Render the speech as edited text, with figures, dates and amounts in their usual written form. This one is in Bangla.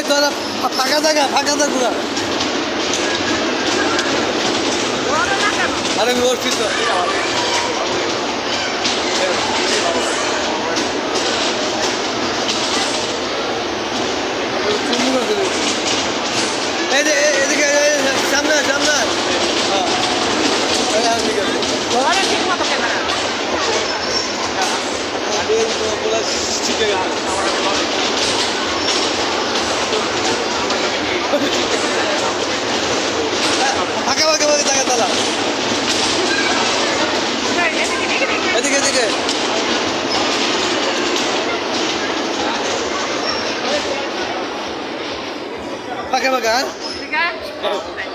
তোরা ফাঁকা জায়গা পুরা। আরে আমি বলছি তো এই যে এদিকে সামনে সামনে হ্যাঁ ঠিক আছে ঠিক মতো ক্যামেরা ঠিক আছে ফাঁকা ফাঁকা ফাঁকা জায়গা তালা এদিকে এদিকে ফাঁকা ফাঁকা ঠিক আছে